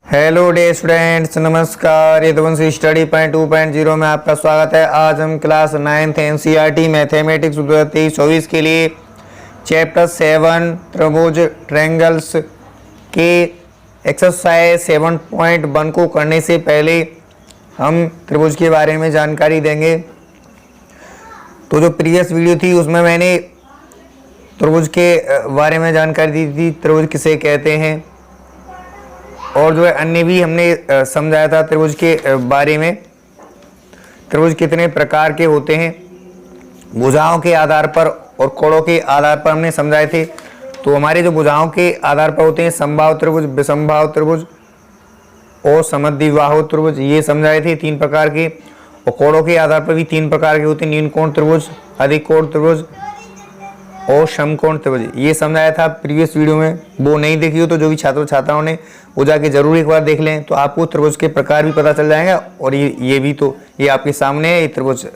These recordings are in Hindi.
हेलो डे स्टूडेंट्स, नमस्कार। यदुवंशी स्टडी पॉइंट 2.0 में आपका स्वागत है। आज हम क्लास 9th एनसीईआरटी मैथमेटिक्स 2023-24 के लिए चैप्टर 7 त्रिभुज ट्रायंगल्स के एक्सरसाइज 7.1 को करने से पहले हम त्रिभुज के बारे में जानकारी देंगे। तो जो प्रीवियस वीडियो थी उसमें मैंने त्रिभुज के बारे में जानकारी दी थी, त्रिभुज किसे कहते हैं, और जो है अन्य भी हमने समझाया था त्रिभुज के बारे में। त्रिभुज कितने प्रकार के होते हैं, भुजाओं के आधार पर और कोणों के आधार पर हमने समझाए थे। तो हमारे जो भुजाओं के आधार पर होते हैं समबाहु त्रिभुज, विषमबाहु त्रिभुज और समद्विबाहु त्रिभुज, ये समझाए थे 3 प्रकार के। और कोणों के आधार पर भी 3 प्रकार के होते हैं, न्यून कोण त्रिभुज, अधिक कोण त्रिभुज और समकोण त्रिभुज, ये समझाया था प्रीवियस वीडियो में। वो नहीं देखी हो तो जो भी छात्र छात्राओं ने वो जाके जरूर एक बार देख लें, तो आपको त्रिभुज के प्रकार भी पता चल जाएगा। और ये भी तो ये आपके सामने है, ये त्रिभुज,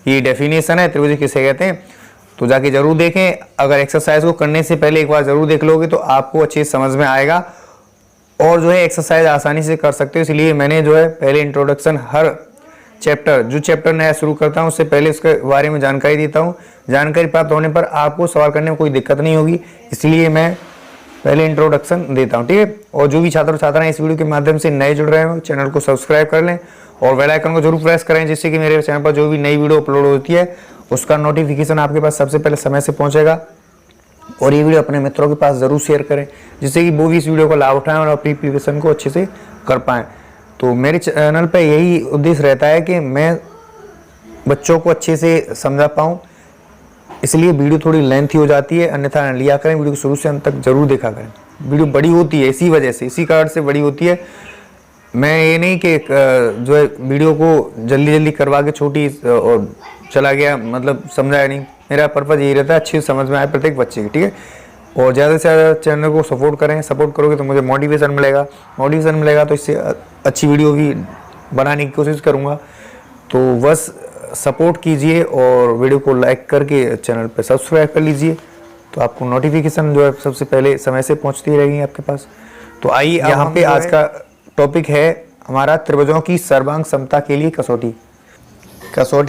ये डेफिनेशन है त्रिभुज किसे कहते हैं, तो जाके जरूर देखें। अगर एक्सरसाइज को करने से पहले एक बार जरूर देख लोगे तो आपको अच्छे समझ में आएगा और जो है एक्सरसाइज आसानी से कर सकते हो। इसलिए मैंने जो है पहले इंट्रोडक्शन हर चैप्टर, जो चैप्टर नया शुरू करता हूँ उससे पहले उसके बारे में जानकारी देता हूँ। जानकारी प्राप्त होने पर आपको सवाल करने में कोई दिक्कत नहीं होगी, इसलिए मैं पहले इंट्रोडक्शन देता हूँ, ठीक है। और जो भी छात्र छात्राएं इस वीडियो के माध्यम से नए जुड़ रहे हैं चैनल को सब्सक्राइब कर लें और बेल आइकन को जरूर प्रेस करें, जिससे कि मेरे चैनल पर जो भी नई वीडियो अपलोड होती है उसका नोटिफिकेशन आपके पास सबसे पहले समय से पहुँचेगा। और ये वीडियो अपने मित्रों के पास जरूर शेयर करें, जिससे कि वो भी इस वीडियो को लाभ उठाएं और अपनी प्रिपरेशन को अच्छे से कर पाएँ। तो मेरे चैनल पे यही उद्देश्य रहता है कि मैं बच्चों को अच्छे से समझा पाऊँ, इसलिए वीडियो थोड़ी लेंथी हो जाती है, अन्यथा लिया करें। वीडियो को शुरू से अंत तक जरूर देखा करें। वीडियो बड़ी होती है इसी वजह से, इसी कारण से बड़ी होती है। मैं ये नहीं कि जो है वीडियो को जल्दी जल्दी करवा के छोटी और चला गया, मतलब समझाया नहीं। मेरा पर्पज़ यही रहता है अच्छी समझ में आए प्रत्येक बच्चे की, ठीक है। और ज़्यादा से ज़्यादा चैनल को सपोर्ट करें। सपोर्ट करोगे तो मुझे मोटिवेशन मिलेगा तो इससे अच्छी वीडियो भी बनाने की कोशिश करूँगा। तो बस सपोर्ट कीजिए और वीडियो को लाइक करके चैनल पर सब्सक्राइब कर लीजिए, तो आपको नोटिफिकेशन जो है सबसे पहले समय से पहुंचती रहेगी आपके पास। तो आइए यहाँ पे आज का टॉपिक है हमारा त्रिभुजों की सर्वांग समता के लिए कसौटी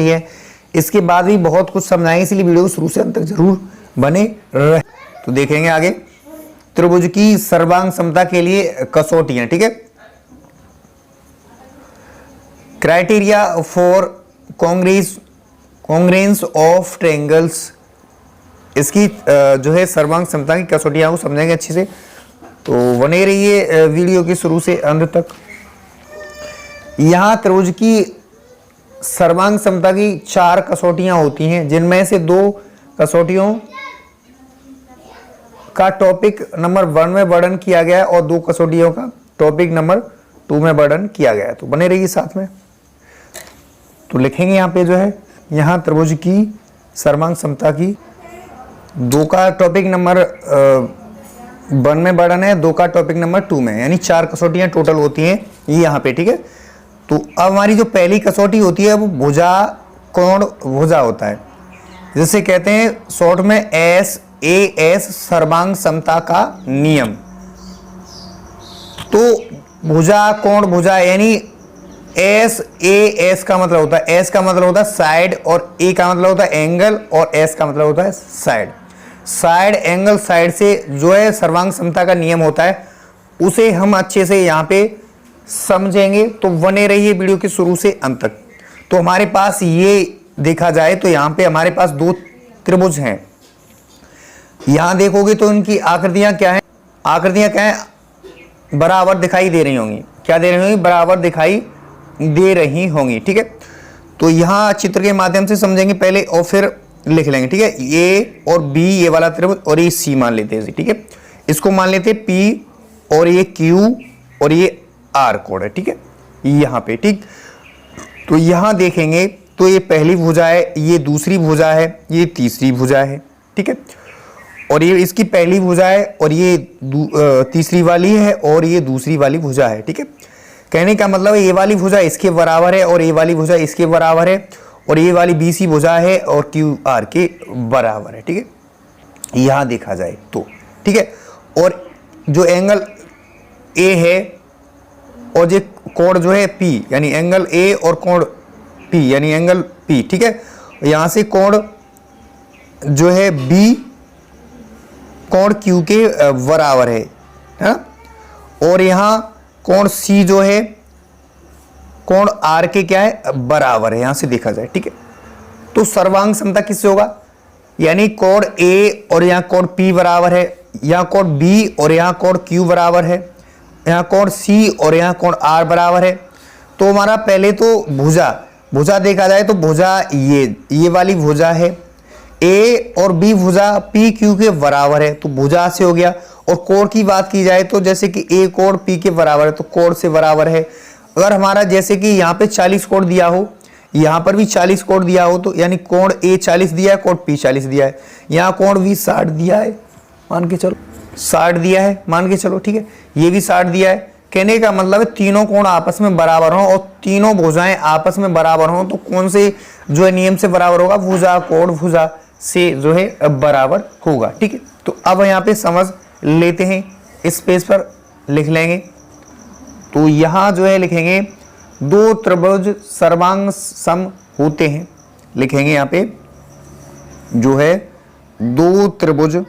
है। इसके बाद भी बहुत कुछ समझाएंगे, इसलिए वीडियो को शुरू से अंत तक जरूर बने रहे। तो देखेंगे आगे त्रिभुज की सर्वांग समता के लिए कसौटियां, ठीक है। Criteria for congruence of triangles, इसकी जो है सर्वांग समता की कसौटियां को समझेंगे अच्छे से। तो बने रहिए वीडियो के शुरू से अंत तक। यहां त्रिभुज की सर्वांग समता की 4 कसौटियां होती हैं, जिनमें से 2 कसौटियों का टॉपिक नंबर 1 में वर्णन किया गया है और 2 कसौटियों का टॉपिक नंबर 2 में वर्णन किया गया है। तो बने रहिए साथ में। तो लिखेंगे यहाँ पे जो है, यहाँ त्रिभुज की सर्वांग समता की 2 का टॉपिक नंबर 1 में वर्णन है, 2 का टॉपिक नंबर 2 में, यानी 4 कसौटियां टोटल होती हैं ये यहाँ पे, ठीक है। तो अब हमारी जो पहली कसौटी होती है वो भुजा कोण भुजा होता है, जिसे कहते हैं शॉर्ट में SAS सर्वांग समता का नियम। तो भुजा कोण भुजा यानी SAS का मतलब होता है, S का मतलब होता है साइड और A का मतलब होता है एंगल और S का मतलब होता है साइड एंगल साइड से जो है सर्वांग समता का नियम होता है, उसे हम अच्छे से यहाँ पे समझेंगे। तो बने रहिए वीडियो के शुरू से अंत तक। तो हमारे पास ये देखा जाए तो यहाँ पे हमारे पास 2 त्रिभुज हैं। यहाँ देखोगे तो इनकी आकृतियां क्या है, बराबर दिखाई दे रही होंगी। क्या दे रही होंगी? बराबर दिखाई दे रही होंगी, ठीक है। तो यहाँ चित्र के माध्यम से समझेंगे पहले और फिर लिख लेंगे, ठीक है। ए और बी ये वाला त्रिभुज और ये सी मान लेते हैं, ठीक है। इसको मान लेते हैं पी और ये क्यू और ये आर कोड है, ठीक है, यहाँ पे, ठीक। तो यहाँ देखेंगे तो ये पहली भुजा है, ये दूसरी भुजा है, ये तीसरी भुजा है, ठीक है। और ये इसकी पहली भुजा है और ये तीसरी वाली है और ये दूसरी वाली भुजा है, ठीक है। कहने का मतलब है ये वाली भुजा इसके बराबर है और ये वाली भुजा इसके बराबर है और ये वाली BC भुजा है और QR के बराबर है, ठीक है, यहाँ देखा जाए तो, ठीक है। और जो एंगल A है और ये कोण जो है P यानी एंगल A और कोण P यानी एंगल P, ठीक है। यहां से कोण जो है B कोण Q के बराबर है ना, और यहां कोण C जो है कोण R के क्या है बराबर है, यहां से देखा जाए, ठीक है। तो सर्वांग समता किससे होगा, यानी कोण A और यहाँ कोण P बराबर है, यहाँ कोण B और यहाँ कोण Q बराबर है, यहाँ कोण C और यहाँ कोण R बराबर है। तो हमारा पहले तो भुजा देखा जाए तो भुजा ये वाली भुजा है, A और B भुजा P Q के बराबर है, तो भुजा से हो गया। और कोण की बात की जाए तो जैसे कि A कोण P के बराबर है तो कोण से बराबर है। अगर हमारा जैसे कि यहाँ पे 40 कोण दिया हो, यहाँ पर भी 40 कोण दिया हो, तो यानी कोण A 40 दिया है, कोण P 40 दिया है, यहाँ कोण भी 60 दिया है, मान के चलो 60 दिया है, मान के चलो, ठीक है, ये भी 60 दिया है। कहने का मतलब है तीनों कोण आपस में बराबर हों और तीनों भुजाएं आपस में बराबर हों, तो कौन से जो है नियम से बराबर होगा, भुजा कोण भुजा से जो है बराबर होगा, ठीक है। तो अब यहाँ पे समझ लेते हैं, इस पेज पर लिख लेंगे। तो यहाँ जो है लिखेंगे दो त्रिभुज सर्वांग सम होते हैं, लिखेंगे यहाँ पे जो है दो त्रिभुज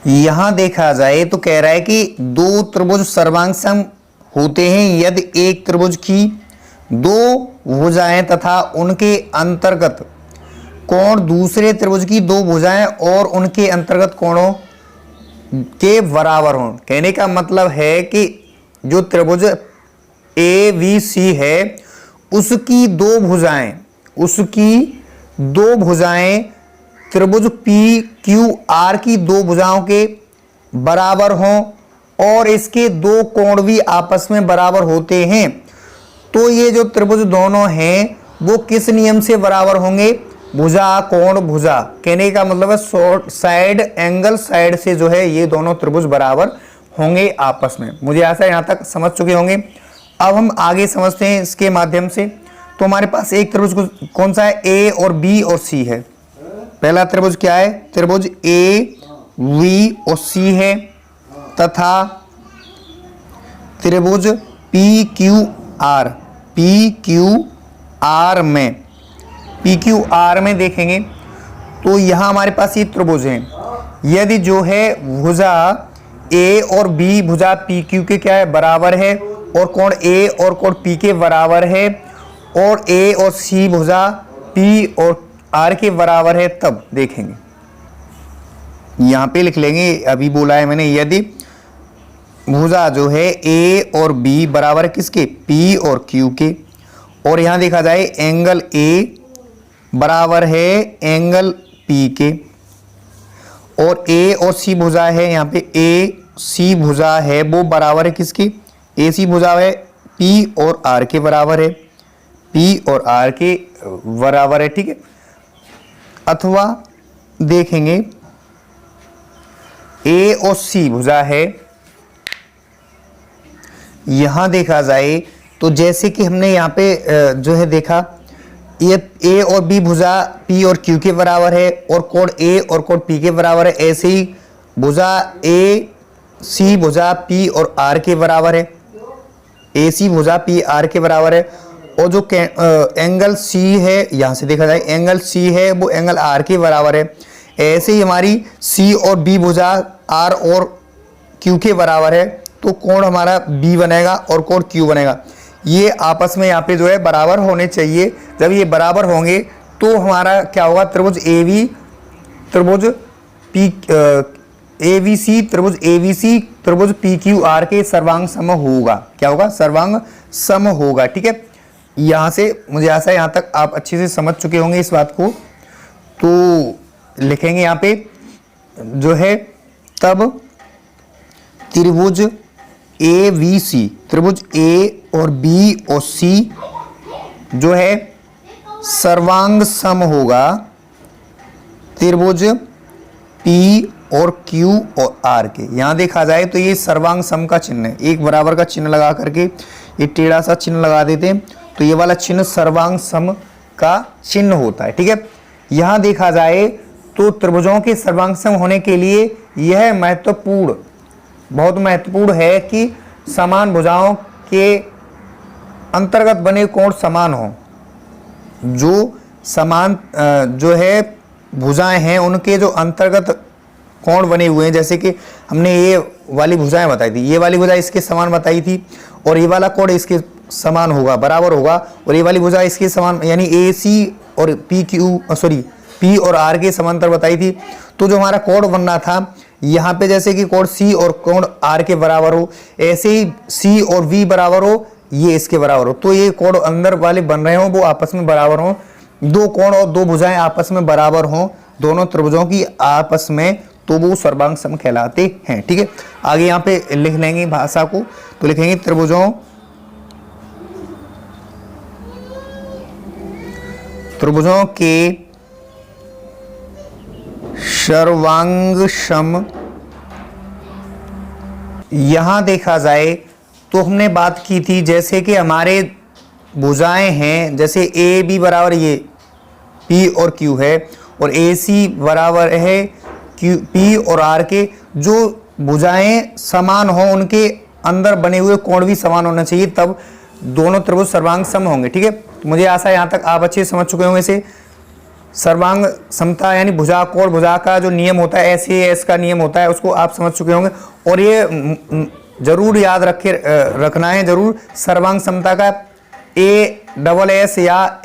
यहां देखा जाए तो कह रहा है कि दो त्रिभुज सर्वांग सम होते हैं यदि एक त्रिभुज की दो भुजाएं तथा उनके अंतर्गत कोण दूसरे त्रिभुज की दो भुजाएं और उनके अंतर्गत कोणों के बराबर हों। कहने का मतलब है कि जो त्रिभुज ABC है उसकी दो भुजाएं त्रिभुज PQR की दो भुजाओं के बराबर हों और इसके दो कोण भी आपस में बराबर होते हैं, तो ये जो त्रिभुज दोनों हैं वो किस नियम से बराबर होंगे, भुजा कोण भुजा। कहने का मतलब है शॉर्ट साइड एंगल साइड से जो है ये दोनों त्रिभुज बराबर होंगे आपस में। मुझे आशा है यहाँ तक समझ चुके होंगे। अब हम आगे समझते हैं इसके माध्यम से। तो हमारे पास एक त्रिभुज कौन सा है, A और B और C है। पहला त्रिभुज क्या है, त्रिभुज AB और C है तथा त्रिभुज PQR में देखेंगे तो यहां हमारे पास ये त्रिभुज है। यदि जो है भुजा A और B भुजा PQ के क्या है बराबर है और कोण A और कोण P के बराबर है और A और C भुजा P और R के बराबर है, तब देखेंगे। यहां पे लिख लेंगे, अभी बोला है मैंने, यदि भुजा जो है A और B बराबर है किसके, P और Q के, और यहां देखा जाए एंगल A बराबर है एंगल P के, और A और C भुजा है, यहाँ पे AC भुजा है वो बराबर है किसकी, AC भुजा है P और R के बराबर है, P और R के बराबर है, ठीक है। अथवा देखेंगे A और C भुजा है, यहां देखा जाए तो जैसे कि हमने यहाँ पे जो है देखा, ये A और B भुजा P और Q के बराबर है और कोण A और कोण P के बराबर है, ऐसे ही भुजा AC भुजा P और R के बराबर है, AC भुजा P R के बराबर है, और जो एंगल C है, यहाँ से देखा जाए एंगल C है वो एंगल R के बराबर है। ऐसे ही हमारी C और B भुजा R और Q के बराबर है, तो कोण हमारा B बनेगा और कोण Q बनेगा। ये आपस में यहाँ पे जो है बराबर होने चाहिए। जब ये बराबर होंगे तो हमारा क्या होगा, त्रिभुज ABC त्रिभुज PQR के सर्वांग सम होगा। क्या होगा, सर्वांग सम होगा, ठीक है। यहाँ से मुझे आशा है यहाँ तक आप अच्छे से समझ चुके होंगे इस बात को। तो लिखेंगे यहाँ पे जो है, तब त्रिभुज ABC त्रिभुज A और B और C जो है सर्वांग सम होगा त्रिभुज P और Q और R के। यहाँ देखा जाए तो ये सर्वांग सम का चिन्ह है, एक बराबर का चिन्ह लगा करके ये टेढ़ा सा चिन्ह लगा देते हैं, तो ये वाला चिन्ह सर्वांग सम का चिन्ह होता है। ठीक है, यहां देखा जाए तो त्रिभुजों के सर्वांग सम होने के लिए यह महत्वपूर्ण, बहुत महत्वपूर्ण है कि समान भुजाओं के अंतर्गत बने कोण समान हो। जो समान जो है भुजाएं हैं उनके जो अंतर्गत कोण बने हुए हैं, जैसे कि हमने ये वाली भुजाएं बताई थी, ये वाली भुजा इसके समान बताई थी और ये वाला कोण इसके समान होगा, बराबर होगा, और ये वाली भुजा इसके समान यानी ए सी और पी और आर के समांतर बताई थी। तो जो हमारा कोण बनना था यहाँ पे, जैसे कि कोण सी और कोण आर के बराबर हो, ऐसे ही सी और वी बराबर हो, ये इसके बराबर हो, तो ये कोण अंदर वाले बन रहे हो वो आपस में बराबर हो, दो कोण और दो भुजाएं आपस में बराबर हो दोनों त्रिभुजों की आपस में, तो वो सर्वांग सम कहलाते हैं। ठीक है, आगे यहाँ पे लिख लेंगे भाषा को, तो लिखेंगे त्रिभुजों के सर्वांग सम। यहां देखा जाए तो हमने बात की थी जैसे कि हमारे भुजाएं हैं, जैसे ए बी बराबर ये पी और क्यू है, और ए सी बराबर है क्यू पी और आर के, जो भुजाएं समान हो उनके अंदर बने हुए कोण भी समान होना चाहिए, तब दोनों त्रिभुज सर्वांग सम होंगे। ठीक है, तो मुझे आशा है यहाँ तक आप अच्छे समझ चुके होंगे। इसे सर्वांग समता यानी भुजा कोण भुजा का जो नियम होता है, SAS का नियम होता है, उसको आप समझ चुके होंगे। और ये जरूर याद रखना है जरूर, सर्वांग समता का ASS या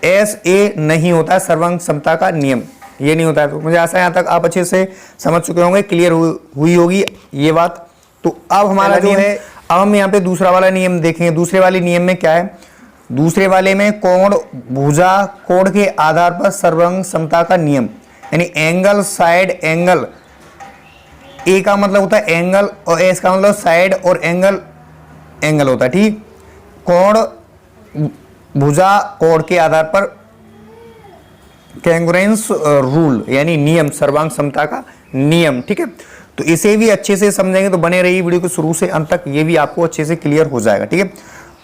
SA नहीं होता है, सर्वांग समता का नियम ये नहीं होता है। तो मुझे आशा है यहाँ तक आप अच्छे से समझ चुके होंगे, क्लियर हुई होगी ये बात। तो अब हमारा जो है, अब हम यहाँ पे दूसरा वाला नियम देखेंगे। दूसरे वाले नियम में क्या है, दूसरे वाले में कोण भुजा कोण के आधार पर सर्वांग समता का नियम, यानी एंगल साइड एंगल, ए का मतलब होता है एंगल और एस का मतलब साइड और एंगल होता है। ठीक, कोण भुजा कोण के आधार पर कैंग्रुएंस रूल यानी नियम, सर्वांग समता का नियम। ठीक है, तो इसे भी अच्छे से समझेंगे तो बने रहिए वीडियो को शुरू से अंत तक, ये भी आपको अच्छे से क्लियर हो जाएगा। ठीक है,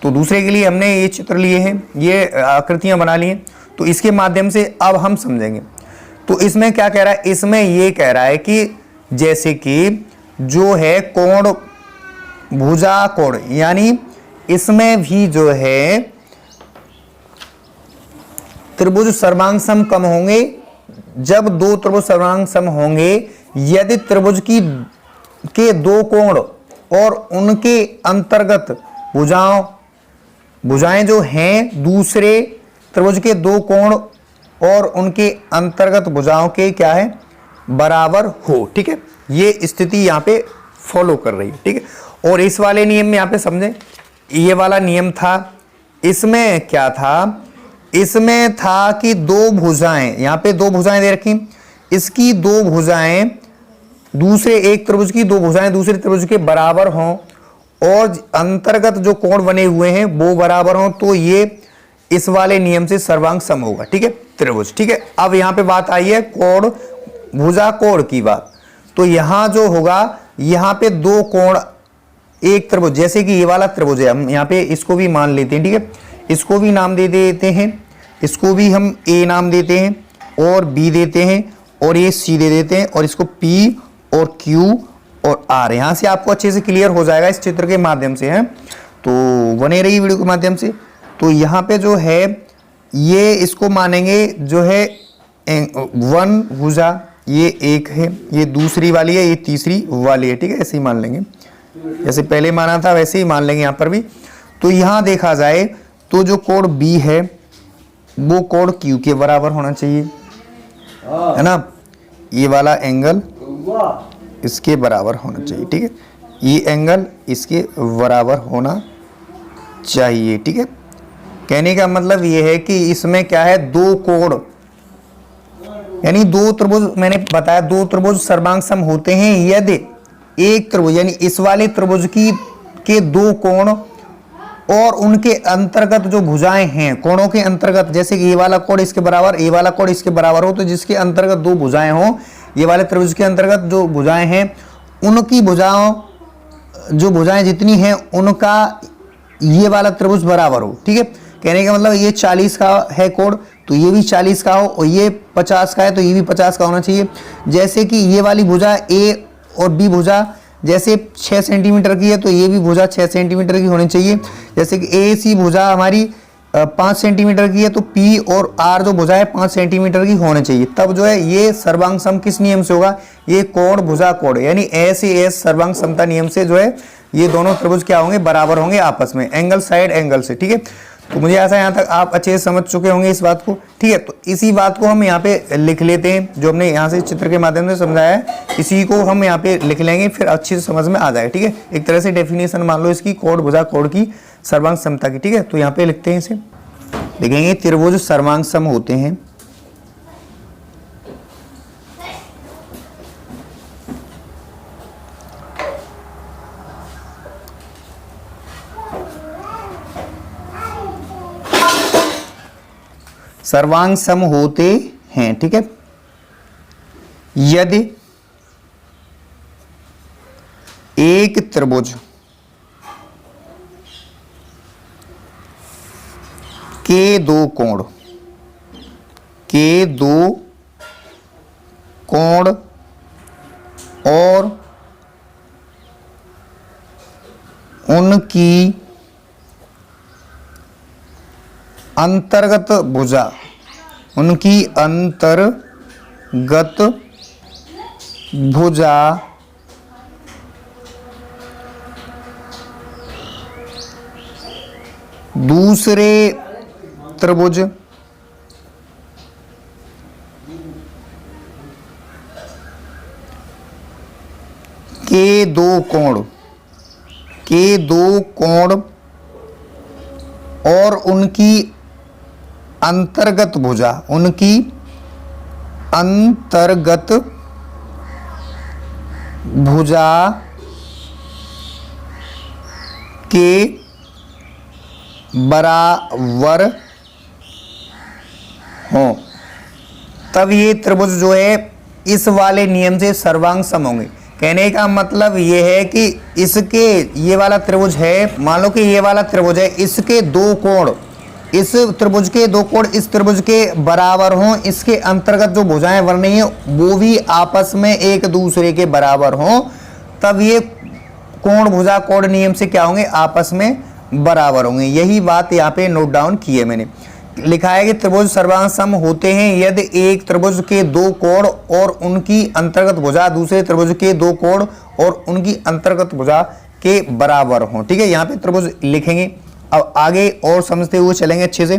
तो दूसरे के लिए हमने ये चित्र लिए हैं, ये आकृतियां बना ली हैं, तो इसके माध्यम से अब हम समझेंगे। तो इसमें क्या कह रहा है, इसमें ये कह रहा है कि जैसे कि जो है कोण भुजा कोण, यानी इसमें भी जो है त्रिभुज सर्वांग सम कम होंगे जब दो त्रिभुज सर्वांग सम होंगे यदि त्रिभुज के दो कोण और उनके अंतर्गत भुजाएं जो हैं दूसरे त्रिभुज के दो कोण और उनके अंतर्गत भुजाओं के क्या है, बराबर हो। ठीक है, ये स्थिति यहाँ पे फॉलो कर रही है। ठीक है, और इस वाले नियम में यहाँ पे समझें, ये वाला नियम था, इसमें क्या था, इसमें था कि दो भुजाएं, यहाँ पे दो भुजाएं दे रखी, इसकी दो भुजाएं दूसरे एक त्रिभुज की दो भुजाएं दूसरे त्रिभुज के बराबर हों और अंतर्गत जो कोण बने हुए हैं वो बराबर हों, तो ये इस वाले नियम से सर्वांग सम होगा। ठीक है, त्रिभुज। ठीक है, अब यहाँ पे बात आई है कोण भुजा कोण की बात, तो यहाँ जो होगा, यहाँ पे दो कोण एक त्रिभुज, जैसे कि ये वाला त्रिभुज है, हम यहाँ पे इसको भी मान लेते हैं। ठीक है, इसको भी नाम दे देते हैं, इसको भी हम A नाम देते हैं और B देते हैं और ये C दे देते हैं और इसको P और Q और R। यहाँ से आपको अच्छे से क्लियर हो जाएगा इस चित्र के माध्यम से है, तो बने रही वीडियो के माध्यम से। तो यहाँ पे जो है ये इसको मानेंगे जो है वन भुजा, ये एक है, ये दूसरी वाली है, ये तीसरी वाली है। ठीक है, ऐसे ही मान लेंगे, जैसे पहले माना था वैसे ही मान लेंगे यहाँ पर भी। तो यहाँ देखा जाए तो जो कोण B है वो कोण Q के बराबर होना चाहिए, है ना, ये वाला एंगल इसके बराबर होना चाहिए। ठीक है, ये एंगल इसके बराबर होना चाहिए। ठीक है, कहने का मतलब ये है कि इसमें क्या है, दो कोण यानी दो त्रिभुज, मैंने बताया दो त्रिभुज सर्वांग सम होते हैं यदि एक त्रिभुज यानी इस वाले त्रिभुज के दो कोण और उनके अंतर्गत जो भुजाएं हैं, कोणों के अंतर्गत, जैसे कि ये वाला कोण इसके बराबर, ये वाला कोण इसके बराबर हो, तो जिसके अंतर्गत दो भुजाएं हो, ये वाले त्रिभुज के अंतर्गत जो भुजाएं हैं उनकी भुजाओं, जो भुजाएं जितनी हैं उनका ये वाला त्रिभुज बराबर हो। ठीक है, कहने का मतलब ये 40 का है कोण तो ये भी 40 का हो, और ये 50 का है तो ये भी 50 का होना चाहिए। जैसे कि ये वाली भुजा ए और बी भुजा जैसे 6 सेंटीमीटर की है तो ये भी भुजा 6 सेंटीमीटर की होनी चाहिए। जैसे कि ए सी भुजा हमारी 5 सेंटीमीटर की है तो पी और आर जो भुजा है 5 सेंटीमीटर की होनी चाहिए। तब जो है ये सर्वांग सम किस नियम से होगा, ये कोण भुजा कोण यानी एस सर्वांग समता नियम से जो है ये दोनों त्रिभुज क्या होंगे, बराबर होंगे आपस में, एंगल साइड एंगल से। ठीक है, तो मुझे ऐसा यहाँ तक आप अच्छे से समझ चुके होंगे इस बात को। ठीक है, तो इसी बात को हम यहाँ पे लिख लेते हैं, जो हमने यहाँ से चित्र के माध्यम से समझाया है इसी को हम यहाँ पे लिख लेंगे, फिर अच्छी से समझ में आ जाएगा। ठीक है, एक तरह से डेफिनेशन मान लो इसकी कोण भुजा कोण की सर्वांग समता की। ठीक है, तो यहाँ पे लिखते हैं इसे, देखेंगे त्रिभुज सर्वांग सम होते हैं सर्वांग सम होते हैं। ठीक है, यदि एक त्रिभुज के दो कोण और उनकी अंतर्गत भुजा दूसरे त्रिभुज के दो कोण और उनकी अंतर्गत भुजा के बराबर हो, तब ये त्रिभुज जो है इस वाले नियम से सर्वांग सम होंगे। कहने का मतलब ये है कि इसके ये वाला त्रिभुज है, मान लो कि ये वाला त्रिभुज है, इसके दो कोण, इस त्रिभुज के दो कोण इस त्रिभुज के बराबर हों, इसके अंतर्गत जो भुजाएं बन रही हैं वो भी आपस में एक दूसरे के बराबर हों, तब ये कोण भुजा कोण नियम से क्या होंगे, आपस में बराबर होंगे। यही बात यहाँ पे नोट डाउन की है मैंने। लिखा है कि त्रिभुज सर्वांग सम होते हैं यदि एक त्रिभुज के दो कोण और उनकी अंतर्गत भुजा दूसरे त्रिभुज के दो कोण और उनकी अंतर्गत भुजा के बराबर हों। ठीक है, यहाँ पे त्रिभुज लिखेंगे। अब आगे और समझते हुए चलेंगे अच्छे से।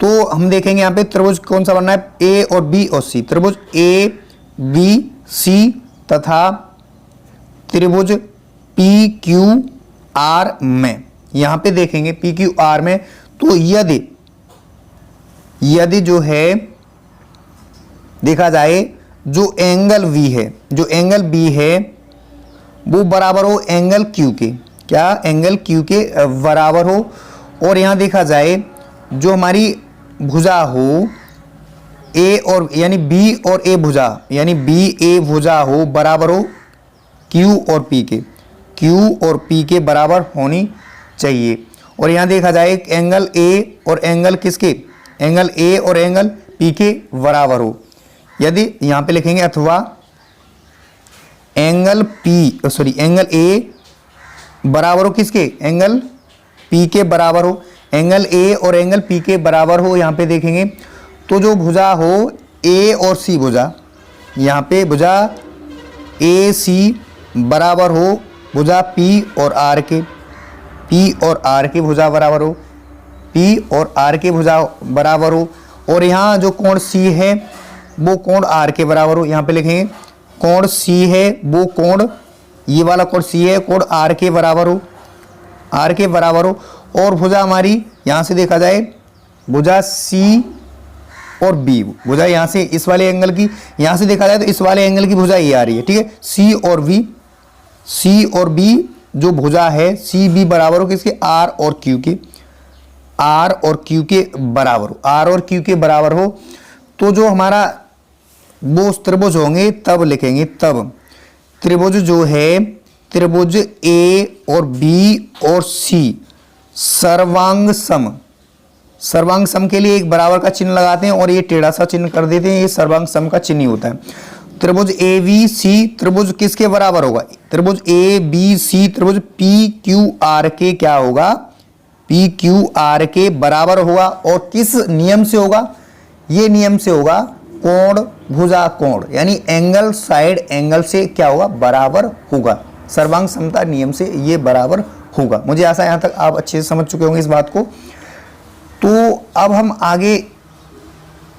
तो हम देखेंगे यहाँ पे त्रिभुज कौन सा बनना है, ए और बी और सी। त्रिभुज ए बी सी तथा त्रिभुज पी क्यू आर में, यहाँ पे देखेंगे पी क्यू आर में, तो यदि जो है देखा जाए जो एंगल वी है, जो एंगल बी है वो बराबर हो एंगल क्यू के, क्या एंगल क्यू के बराबर हो, और यहाँ देखा जाए जो हमारी भुजा हो ए और यानी बी और ए भुजा यानी बी ए भुजा हो बराबर हो क्यू और पी के, क्यू और पी के बराबर होनी चाहिए। और यहाँ देखा जाए एंगल ए और एंगल किसके, एंगल ए और एंगल पी के बराबर हो। यदि यहाँ पे लिखेंगे अथवा एंगल एंगल ए बराबर हो किसके, एंगल पी के बराबर हो, एंगल ए और एंगल पी के बराबर हो। यहाँ पे देखेंगे तो जो भुजा हो ए और सी भुजा, यहाँ पे भुजा ए सी बराबर हो भुजा पी और आर के, पी और आर के भुजा बराबर हो, पी और आर के भुजा बराबर हो। और यहाँ जो कोण सी है वो कोण आर के बराबर हो। यहाँ पे लिखेंगे कोण सी है वो कोण, ये वाला कोण सी है कोण आर के बराबर हो, आर के बराबर हो। और भुजा हमारी यहाँ से देखा जाए भुजा सी और बी, भुजा यहाँ से इस वाले एंगल की, यहाँ से देखा जाए तो इस वाले एंगल की भुजा ये आ रही है। ठीक है, सी और बी, सी और बी जो भुजा है सी बी बराबर हो किसके, आर और क्यू के, आर और क्यू के बराबर हो, आर और क्यू के बराबर हो। तो जो हमारा वो त्रिभुज होंगे तब लिखेंगे, तब त्रिभुज जो है त्रिभुज ए और बी और सी सर्वांग सम, सर्वांग सम के लिए एक बराबर का चिन्ह लगाते हैं और ये टेढ़ा सा चिन्ह कर देते हैं, ये सर्वांग सम का चिन्ह ही होता है। त्रिभुज ए बी सी त्रिभुज किसके बराबर होगा? त्रिभुज ए बी सी त्रिभुज पी क्यू आर के क्या होगा? पी क्यू आर के बराबर होगा। और किस नियम से होगा? ये नियम से होगा कोण भुजा कोण, यानी एंगल साइड एंगल से क्या होगा? बराबर होगा। सर्वांग समता नियम से ये बराबर होगा। मुझे आशा है यहां तक आप अच्छे से समझ चुके होंगे इस बात को। तो अब हम आगे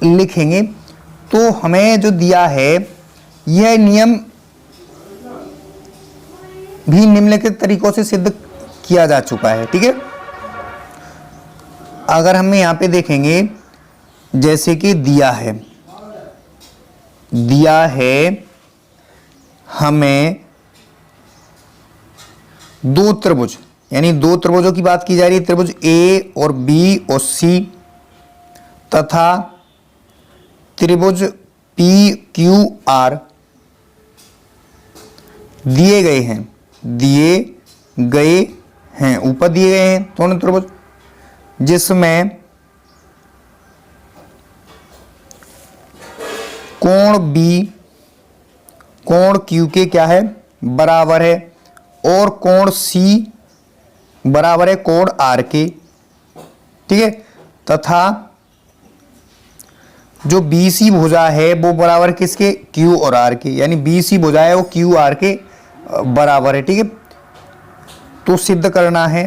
लिखेंगे। तो हमें जो दिया है यह नियम भी निम्नलिखित तरीकों से सिद्ध किया जा चुका है, ठीक है। अगर हम यहां पे देखेंगे, जैसे कि दिया है हमें दो त्रिभुज, यानी दो त्रिभुजों की बात की जा रही है, त्रिभुज ए और बी और सी तथा त्रिभुज पी क्यू आर दिए गए हैं, ऊपर दिए गए हैं दोनों त्रिभुज, जिसमें कोण बी कोण क्यू के क्या है? बराबर है, और कोण सी बराबर है कोण आर के, ठीक है। तथा जो बी सी भुजा है वो बराबर किसके? क्यू और आर के, यानी बी सी भुजा है वो क्यू आर के बराबर है, ठीक है। तो सिद्ध करना है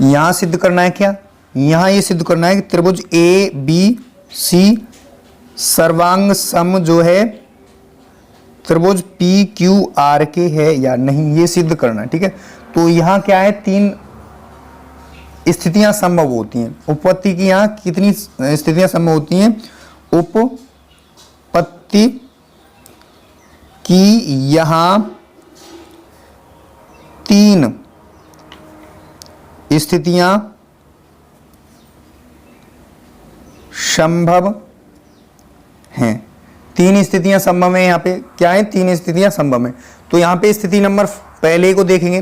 यहां सिद्ध करना है क्या? यहां ये सिद्ध करना है कि त्रिभुज ए बी सी सर्वांग सम जो है त्रिभुज पी क्यू आर के है या नहीं, ये सिद्ध करना है, ठीक है। तो यहां क्या है? तीन स्थितियां संभव होती हैं। उपपत्ति की यहां कितनी स्थितियां संभव होती हैं? उपपत्ति की यहां तीन स्थितियां संभव हैं। तीन स्थितियां संभव है। यहाँ पे क्या है? तीन स्थितियां संभव है। तो यहाँ पे स्थिति नंबर पहले को देखेंगे।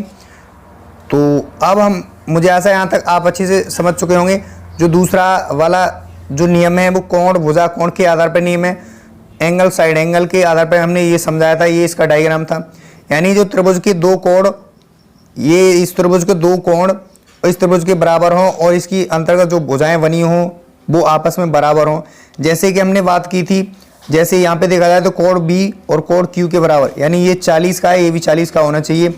तो अब हम, मुझे ऐसा यहाँ तक आप अच्छे से समझ चुके होंगे। जो दूसरा वाला जो नियम है वो कोण भुजा कोण के आधार पर नियम है, एंगल साइड एंगल के आधार पर हमने ये समझाया था, ये इसका डायग्राम था। यानी जो त्रिभुज के दो कोण, ये इस त्रिभुज के दो कोण इस त्रिभुज के बराबर हों और इसकी अंतर्गत जो भुजाएं बनी हों वो आपस में बराबर हों। जैसे कि हमने बात की थी, जैसे यहाँ पे देखा जाए तो कोण बी और कोण क्यू के बराबर, यानी ये 40 का है, ये भी 40 का होना चाहिए।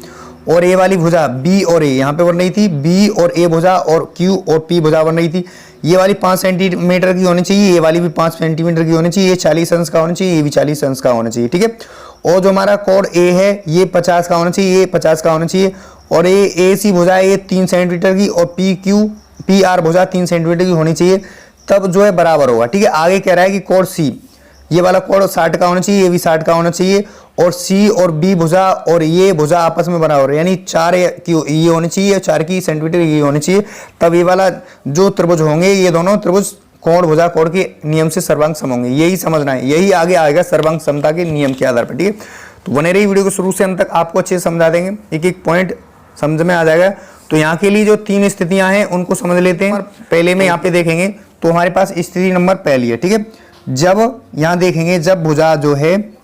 और ए वाली भुजा बी और ए यहाँ पे बन रही थी, बी और ए भुजा और क्यू और पी भुजा बन रही थी। ये वाली 5 सेंटीमीटर की होनी चाहिए, ये वाली भी 5 सेंटीमीटर की होनी चाहिए, ये 40 अंश का होना चाहिए, ये भी 40 अंश का होना चाहिए, ठीक है। और जो हमारा कोण ए है ये 50 का होना चाहिए, ये 50 का होना चाहिए। और ये ए सी भुजा है ये 3 सेंटीमीटर की, और पी आर भुजा 3 सेंटीमीटर की होनी चाहिए, तब जो है बराबर होगा, ठीक है। आगे कह रहा है कि कोण सी, ये वाला कोण 60 का होना चाहिए, ये भी 60 का होना चाहिए। और सी और बी भुजा और ये भुजा आपस में बराबर, यानी 4 की ये होनी चाहिए, 4 की सेंटीमीटर ये होनी चाहिए, तब ये वाला जो त्रिभुज होंगे ये दोनों त्रिभुज कोण भुजा कोण के नियम से सर्वांग सम होंगे। यही समझना है, यही आगे आएगा सर्वांग समता के नियम के आधार पर, ठीक है। तो बने रही वीडियो को शुरू से अंत तक, आपको अच्छे से समझा देंगे, एक एक पॉइंट समझ में आ जाएगा। तो यहाँ के लिए जो 3 स्थितियां हैं उनको समझ लेते हैं। पहले में यहाँ पे देखेंगे तो हमारे पास स्थिति नंबर पहली है, ठीक है। जब यहाँ देखेंगे, जब भुजा जो है,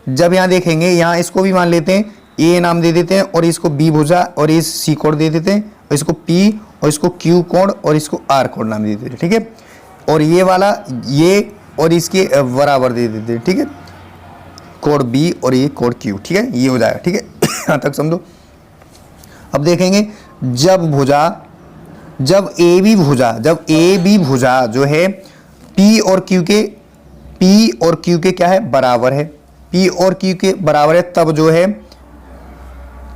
जब यहाँ देखेंगे, यहाँ इसको भी मान लेते हैं, ए नाम दे देते हैं, और इसको बी भुजा और इस सी कोण दे देते हैं, और इसको पी और इसको क्यू कोण और इसको आर कोण नाम दे देते हैं, ठीक है। और ये वाला ये और इसके बराबर दे देते हैं, ठीक है, कोण बी और ये कोण क्यू, ठीक है, ये हो जाएगा, ठीक है। यहाँ तक समझो। अब देखेंगे जब भुजा, जब ए बी भुजा जो है पी और क्यू के क्या है? बराबर है, पी और क्यू के बराबर है, तब जो है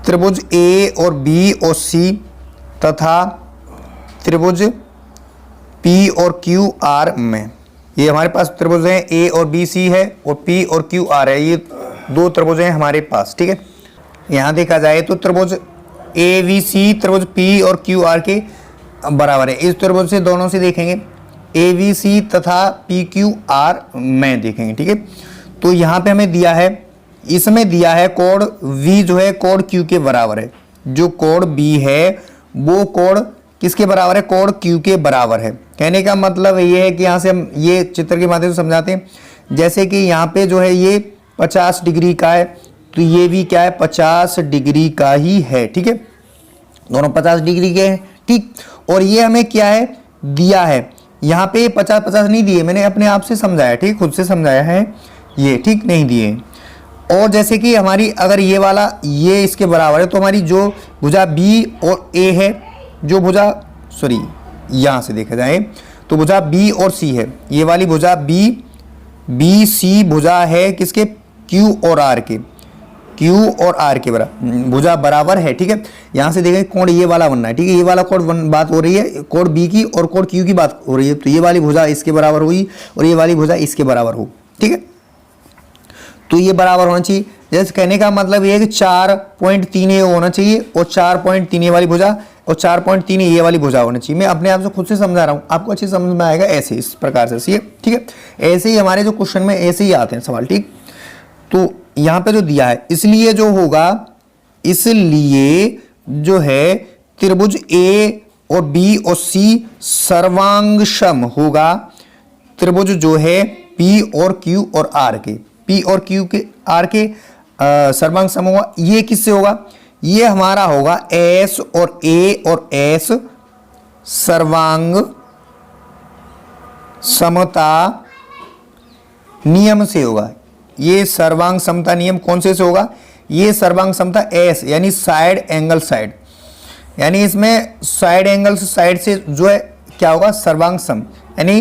त्रिभुज ए और बी और सी तथा त्रिभुज पी और क्यू आर में, ये हमारे पास त्रिभुज हैं, ए और बी सी है और पी और क्यू आर है, ये दो त्रिभुज हैं हमारे पास, ठीक है। यहाँ देखा जाए तो त्रिभुज ए बी सी त्रिभुज पी और क्यू आर के बराबर है। इस त्रिभुज से दोनों से देखेंगे, ए बी सी तथा पी क्यू आर में देखेंगे, ठीक है। तो यहाँ पे हमें दिया है, इसमें दिया है कोण V जो है कोण Q के बराबर है। जो कोण B है वो कोण किसके बराबर है? कोण Q के बराबर है। कहने का मतलब ये है कि यहाँ से हम ये चित्र के माध्यम से समझाते हैं। जैसे कि यहाँ पे जो है ये 50 डिग्री का है, तो ये भी क्या है? 50 डिग्री का ही है। ठीक है, दोनों 50 डिग्री के हैं। ठीक, और ये हमें क्या है दिया है? यहाँ पे 50-50 नहीं दिए, मैंने अपने आप से समझाया। ठीक, खुद से समझाया है ये। ठीक, नहीं दिए। और जैसे कि हमारी अगर ये वाला ये इसके बराबर है, तो हमारी जो भुजा B और A है, जो भुजा सॉरी यहाँ से देखा जाए तो भुजा B और C है। ये वाली भुजा BC भुजा है किसके? Q और R के। Q और R के बराबर भुजा बराबर है। ठीक है, यहाँ से देखें कोण ये वाला बनना है। ठीक है, ये वाला कोण बात हो रही है कोण B की और कोण Q की बात हो रही है, तो ये वाली भुजा इसके बराबर हुई और ये वाली भुजा इसके बराबर हो। ठीक है, तो ये बराबर होना चाहिए। जैसे कहने का मतलब ये है कि 4.3 होना चाहिए और 4.3 वाली भुजा और 4.3 ये वाली भुजा होना चाहिए। मैं अपने आप से खुद से समझा रहा हूँ, आपको अच्छे समझ में आएगा ऐसे, इस प्रकार से। ठीक है, ऐसे ही हमारे जो क्वेश्चन में ऐसे ही आते हैं सवाल। ठीक, तो यहाँ पे जो दिया है, इसलिए जो होगा, इसलिए जो है त्रिभुज A और B और C सर्वांग सम होगा त्रिभुज जो है P और Q और R के। P और Q के R के सर्वांग सम होगा। ये किससे होगा? ये हमारा होगा S और A और S सर्वांग समता नियम से होगा। ये सर्वांग समता नियम कौन से होगा? ये सर्वांग समता S यानी साइड एंगल साइड, यानी इसमें साइड एंगल साइड से जो है क्या होगा? सर्वांग सम, यानी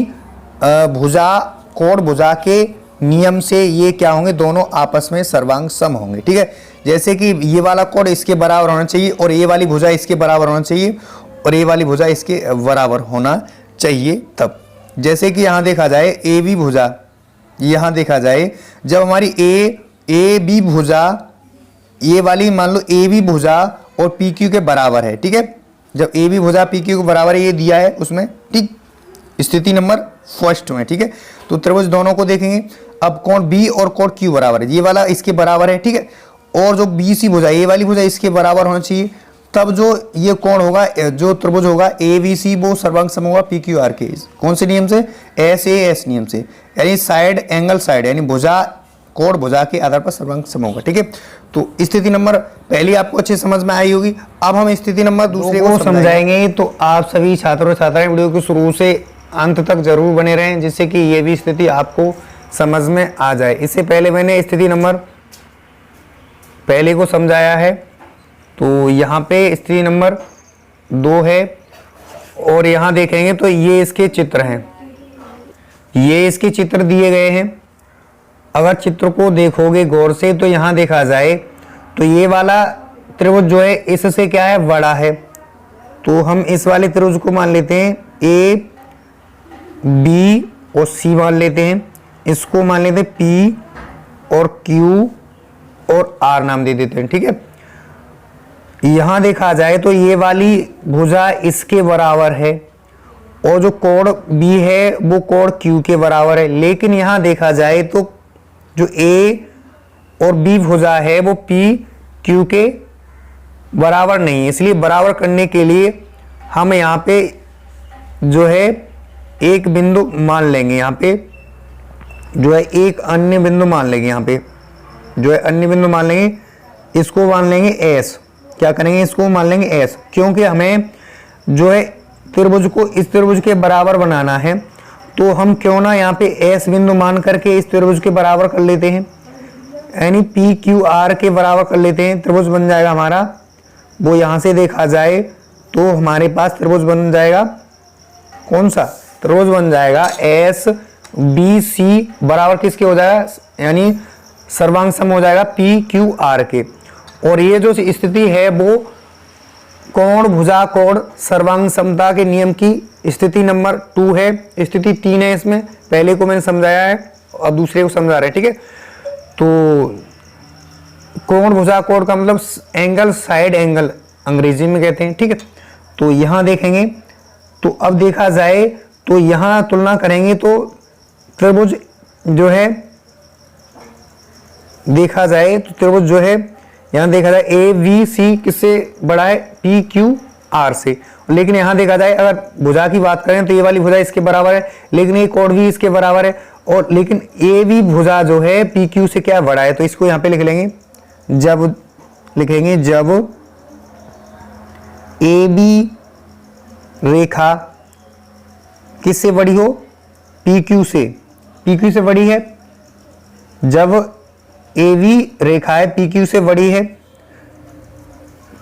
भुजा कोण भुजा के नियम से ये क्या होंगे? दोनों आपस में सर्वांग सम होंगे। ठीक है, जैसे कि ये वाला कोण इसके बराबर होना चाहिए और ये वाली भुजा इसके बराबर होना चाहिए और ये वाली भुजा इसके बराबर होना चाहिए तब। जैसे कि यहाँ देखा जाए ए बी भुजा, यहाँ देखा जाए जब हमारी ए बी भुजा ये वाली मान लो ए बी भुजा और पी क्यू के बराबर है। ठीक है, जब ए बी भुजा पी क्यू के बराबर है, ये दिया है उसमें। ठीक, स्थिति नंबर फर्स्ट में। ठीक है, तो त्रिभुज दोनों को देखेंगे। अब कोण बी और कोण क्यू बराबर है, ये वाला इसके बराबर है। ठीक है, और जो बी सी भुजा ये वाली भुजा इसके बराबर होना चाहिए, तब जो ये कोण होगा, जो त्रिभुज होगा ए बी सी वो सर्वांग सम होगा पी क्यू आर के। कौन से नियम से? एस ए एस नियम से, यानी साइड एंगल साइड, यानी भुजा कोण भुजा के आधार पर सर्वांग सम होगा। ठीक है, तो स्थिति नंबर पहली आपको अच्छे समझ में आई होगी। अब हम स्थिति नंबर दूसरे को समझाएंगे। तो आप सभी छात्र और छात्राएं वीडियो को शुरू से अंत तक जरूर बने रहें, जिससे कि ये भी स्थिति आपको समझ में आ जाए। इससे पहले मैंने स्थिति नंबर पहले को समझाया है, तो यहाँ पे स्थिति नंबर 2 है और यहाँ देखेंगे तो ये इसके चित्र हैं, ये इसके चित्र दिए गए हैं। अगर चित्र को देखोगे गौर से तो यहाँ देखा जाए तो ये वाला त्रिभुज जो है इससे क्या है? बड़ा है। तो हम इस वाले त्रिभुज को मान लेते हैं ए बी और सी मान लेते हैं, इसको मान लेते हैं पी और क्यू और आर नाम दे देते हैं। ठीक है, यहां देखा जाए तो ये वाली भुजा इसके बराबर है और जो कोण बी है वो कोण क्यू के बराबर है। लेकिन यहां देखा जाए तो जो ए और बी भुजा है वो पी क्यू के बराबर नहीं है, इसलिए बराबर करने के लिए हम यहाँ पे जो है एक बिंदु मान लेंगे। यहाँ पे जो है एक अन्य बिंदु मान लेंगे, यहाँ पे जो है अन्य बिंदु मान लेंगे, इसको मान लेंगे एस। क्या करेंगे? इसको मान लेंगे एस, क्योंकि हमें जो है त्रिभुज को इस त्रिभुज के बराबर बनाना है। तो हम क्यों ना यहाँ पे एस बिंदु मान करके इस त्रिभुज के बराबर कर लेते हैं, यानी पी क्यू आर के बराबर कर लेते हैं। त्रिभुज बन जाएगा हमारा, वो यहाँ से देखा जाए तो हमारे पास त्रिभुज बन जाएगा कौन सा? त्रिभुज बन जाएगा एस बी सी बराबर किसके हो जाएगा? यानी सर्वांग सम हो जाएगा पी क्यू आर के। और ये जो स्थिति है वो कोण भुजा कोण सर्वांग समता के नियम की स्थिति नंबर 2 है। स्थिति 3 है इसमें, पहले को मैंने समझाया है और दूसरे को समझा रहे हैं। ठीक है, तो कोण भुजा कोण का मतलब एंगल, साइड एंगल अंग्रेजी में कहते हैं। ठीक है, तो यहाँ देखेंगे तो अब देखा जाए तो यहाँ तुलना करेंगे तो त्रिभुज जो है देखा जाए तो त्रिभुज जो है यहाँ देखा जाए ए वी सी किससे बड़ा है, पी क्यू आर से। लेकिन यहाँ देखा जाए अगर भुजा की बात करें तो ये वाली भुजा इसके बराबर है, लेकिन ये कोण भी इसके बराबर है, और लेकिन ए वी भुजा जो है पी क्यू से क्या बड़ा है। तो इसको यहाँ पे लिख लेंगे, जब लिखेंगे जब ए बी रेखा किससे बड़ी हो, पी क्यू से, पी क्यू से बड़ी है, जब ए वी रेखा है पी क्यू से बड़ी है,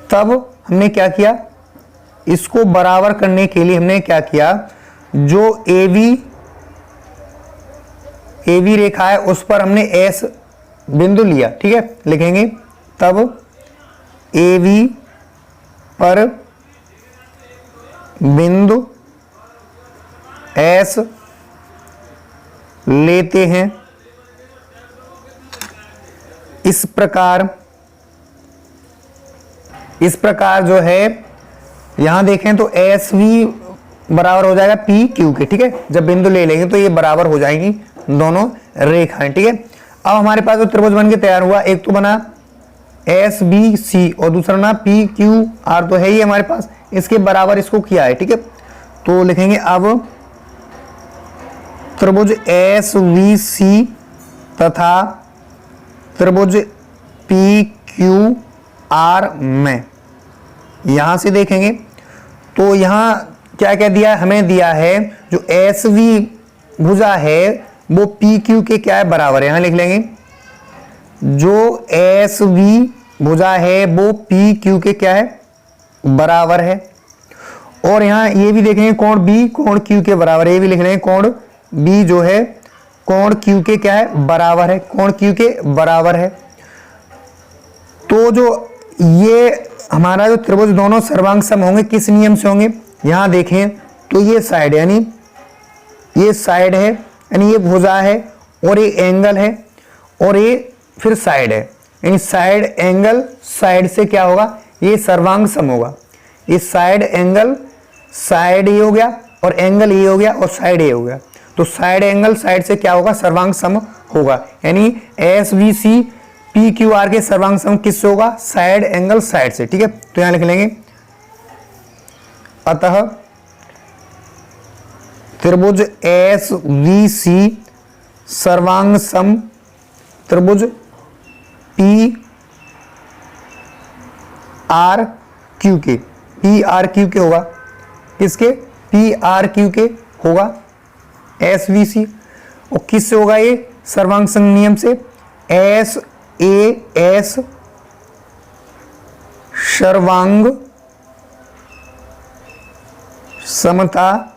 तब हमने क्या किया, इसको बराबर करने के लिए हमने क्या किया, जो ए वी रेखा है उस पर हमने एस बिंदु लिया। ठीक है, लिखेंगे तब ए वी पर बिंदु एस लेते हैं। इस प्रकार जो है यहां देखें तो एस वी बराबर हो जाएगा पी क्यू के। ठीक है, जब बिंदु ले लेंगे तो ये बराबर हो जाएंगी दोनों रेखाएं। ठीक है, अब हमारे पास जो त्रिभुज बन के तैयार हुआ, एक तो बना एस बी सी और दूसरा ना पी क्यू आर, तो है ही हमारे पास, इसके बराबर इसको किया है। ठीक है, तो लिखेंगे अब त्रिभुज एस वी सी तथा त्रिभुज पी क्यू आर में, यहां से देखेंगे तो यहां क्या क्या दिया है, हमें दिया है जो एस वी भुजा है वो पी क्यू के क्या है, बराबर है। यहां लिख लेंगे जो एस वी भुजा है वो पी क्यू के क्या है, बराबर है। और यहां ये भी देखेंगे कोण बी कोण क्यू के बराबर है, ये भी लिख लेंगे कोण बी जो है कोण क्यू के क्या है, बराबर है, कोण क्यू के बराबर है। तो जो ये हमारा जो त्रिभुज दोनों सर्वांग सम होंगे किस नियम से होंगे, यहां देखें तो ये साइड यानी ये साइड है, यानी ये भुजा है और ये एंगल है और ये फिर साइड है, यानी साइड एंगल साइड से क्या होगा, ये सर्वांग सम होगा। ये साइड एंगल साइड ये हो गया और एंगल ये हो गया और साइड ये हो गया, तो साइड एंगल साइड से क्या होगा, सर्वांग सम होगा। यानी S V C P Q R के सर्वांग सम किससे होगा, साइड एंगल साइड से। ठीक है, तो यहां लिख लेंगे अतः त्रिभुज एस वी सी सर्वांग सम त्रिभुज पी आर क्यू के, पी आर क्यू के होगा, किसके, पी आर क्यू के होगा एस वी सी। और किससे होगा ये, सर्वांग सम नियम से, एस ए एस सर्वांग समता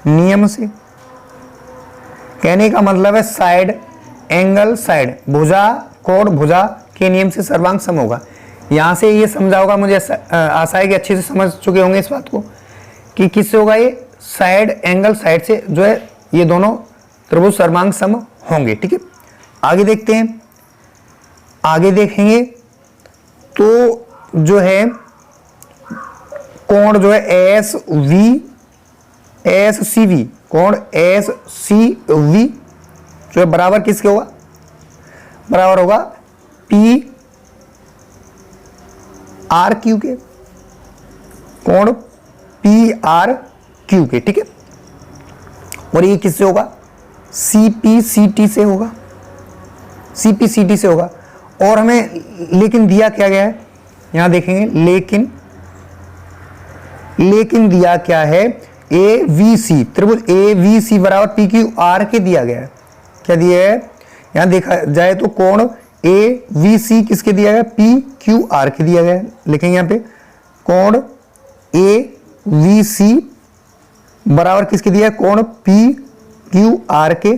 नियम से। कहने का मतलब है साइड एंगल साइड, भुजा कोण भुजा के नियम से सर्वांग सम होगा। यहां से ये समझा होगा, मुझे आशा है कि अच्छे से समझ चुके होंगे इस बात को कि किससे होगा, ये साइड एंगल साइड से जो है ये दोनों त्रिभुज सर्वांग सम होंगे। ठीक है, आगे देखते हैं, आगे देखेंगे तो जो है कोण जो है एस सी वी, कोण एस सी वी जो है बराबर किसके होगा, बराबर होगा पी आर क्यू के, कोण पी आर क्यू के। ठीक है, और ये किससे होगा, सी पी सी टी से होगा, सी पी सी टी से होगा। और हमें लेकिन दिया क्या गया है, यहां देखेंगे लेकिन दिया क्या है, ए वी सी, त्रिभुज ए वी सी बराबर पी क्यू आर के दिया गया है। क्या दिया है, यहां देखा जाए तो कोण ए वी सी किसके दिया गया, पी क्यू आर के दिया गया है। लिखेंगे यहां पे कोण ए वी सी बराबर किसके दिया है, कोण पी क्यू आर के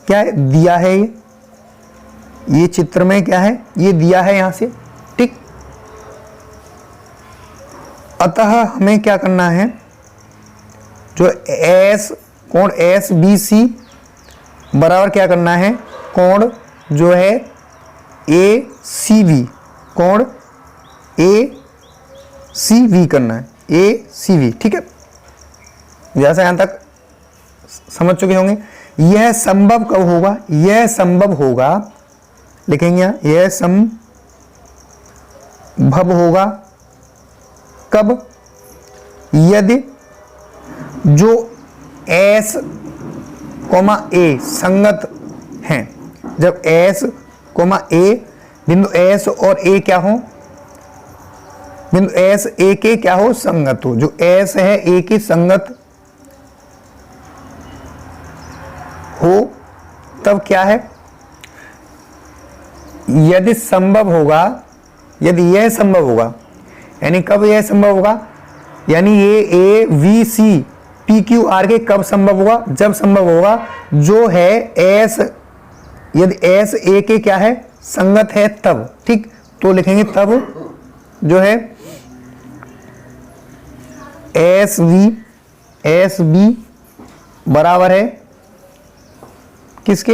क्या है, दिया है। ये चित्र में क्या है, ये दिया है यहां से। ठीक, अतः हमें क्या करना है, जो एस कोण एस बी सी बराबर क्या करना है, कोण जो है ए सी वी, कोण ए सी वी करना है, ए सी वी। ठीक है, जैसा यहां तक समझ चुके होंगे। यह संभव कब होगा, यह संभव होगा लिखेंगे यहाँ, यह संभव होगा कब, यदि जो S, A संगत हैं। जब S, A, बिंदु S और A क्या हो, बिंदु S A के क्या हो, संगत हो। जो S है A के संगत हो तब क्या है, यदि संभव होगा, यदि यह संभव होगा, यानी कब यह संभव होगा, यानी ये A V C P Q R के कब संभव होगा, जब संभव होगा जो है S, यदि S A के क्या है, संगत है तब। ठीक, तो लिखेंगे तब जो है एस बी बराबर है किसके,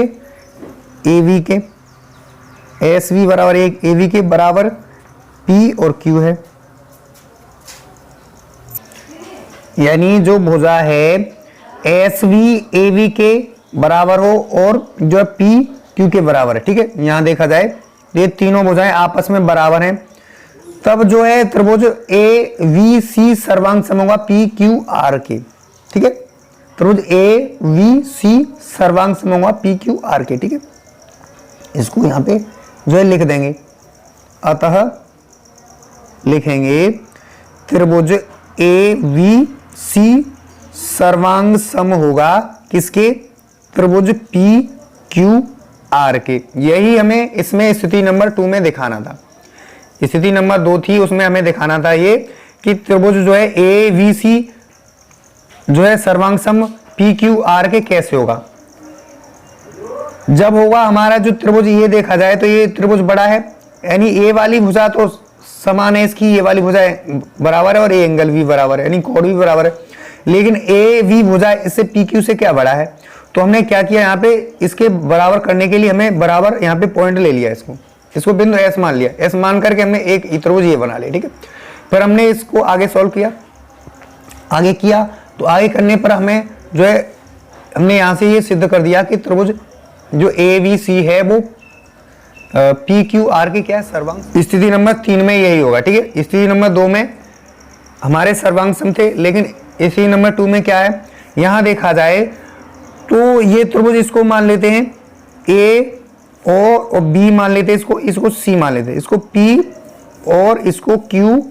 ए वी के। एस वी बराबर एक ए वी के बराबर पी और क्यू है। यानी जो भुजा है एस वी ए वी के बराबर हो और जो है पी क्यू के बराबर है। ठीक है, यहां देखा जाए ये तीनों भुजाएं आपस में बराबर हैं, तब जो है त्रिभुज ए वी सी सर्वांग सम होगा पी क्यू आर के। ठीक है, त्रिभुज ए वी सी सर्वांग सम होगा पी क्यू आर के। ठीक है, इसको यहां पे जो है लिख देंगे। अतः लिखेंगे त्रिभुज ए वी सी सर्वांग सम होगा किसके, त्रिभुज पी क्यू आर के। यही हमें इसमें स्थिति नंबर 2 में दिखाना था। स्थिति नंबर 2 थी, उसमें हमें दिखाना था ये कि त्रिभुज जो है ए वी सी जो है सर्वांग सम पी क्यू आर के कैसे होगा। जब होगा हमारा जो त्रिभुज ये देखा जाए तो ये त्रिभुज बड़ा है, यानी ए वाली भुजा तो समान है इसकी, ये वाली भुजा बराबर है और ए एंगल भी बराबर है, यानी कोण भी बराबर है। लेकिन ए वी भुजा इससे पी क्यू से क्या बड़ा है, तो हमने क्या किया यहाँ पे इसके बराबर करने के लिए हमें बराबर यहाँ पे पॉइंट ले लिया, इसको बिंदु एस मान लिया। एस मान करके हमने एक त्रिभुज ये बना लिया। ठीक है, फिर हमने इसको आगे सॉल्व किया, आगे किया तो आगे करने पर हमें जो है हमने यहाँ से ये सिद्ध कर दिया कि त्रिभुज जो ए बी सी है वो पी क्यू आर की क्या है, सर्वांग। स्थिति नंबर 3 में यही होगा। ठीक है, स्थिति नंबर 2 में हमारे सर्वांग सम थे, लेकिन स्थिति नंबर 2 में क्या है, यहाँ देखा जाए तो ये त्रिभुज इसको मान लेते हैं ए और बी मान लेते हैं, इसको सी मान लेते हैं, इसको पी और इसको क्यू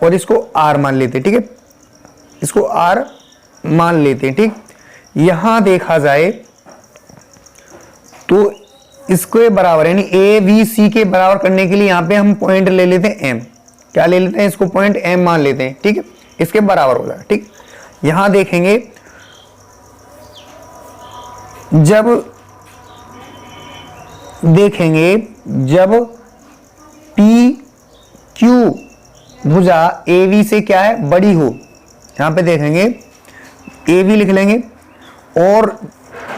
और इसको आर मान लेते हैं। ठीक है, इसको आर मान लेते हैं। ठीक, यहां देखा जाए तो इसके बराबर यानी ए बी सी के बराबर करने के लिए यहां पे हम पॉइंट ले लेते हैं एम। क्या ले लेते हैं, इसको पॉइंट एम मान लेते हैं। ठीक है, इसके बराबर हो जाएगा। ठीक, यहां देखेंगे जब पी क्यू भुजा ए वी से क्या है, बड़ी हो, यहां पे देखेंगे ए वी लिख लेंगे और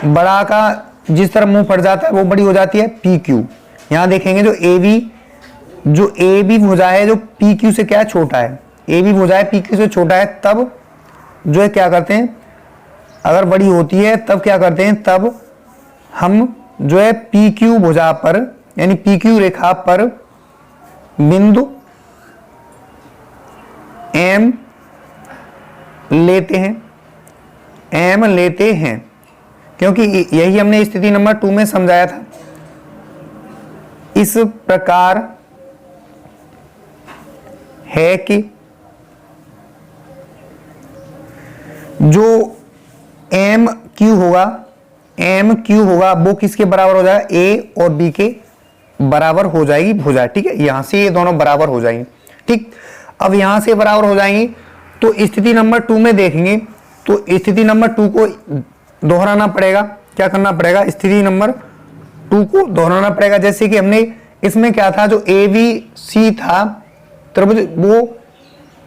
बड़ा का जिस तरह मुंह पड़ जाता है वो बड़ी हो जाती है पी क्यू। यहां देखेंगे जो ए बी भुजा है जो पी क्यू से क्या है, छोटा है, ए बी भुजा है पी क्यू से छोटा है, तब जो है क्या करते हैं, अगर बड़ी होती है तब क्या करते हैं, तब हम जो है पी क्यू भुजा पर यानी पी क्यू रेखा पर बिंदु एम लेते हैं, क्योंकि यही हमने स्थिति नंबर 2 में समझाया था। इस प्रकार है कि जो एम क्यू होगा वो किसके बराबर हो जाएगा, ए और बी के बराबर हो जाएगी भुजा। ठीक है, यहां से ये दोनों बराबर हो जाएंगे। ठीक, अब यहां से बराबर हो जाएंगी तो स्थिति नंबर 2 में देखेंगे तो स्थिति नंबर 2 को दोहराना पड़ेगा। क्या करना पड़ेगा, स्थिति नंबर 2 को दोहराना पड़ेगा। जैसे कि हमने इसमें क्या था, जो ए बी सी था त्रिभुज वो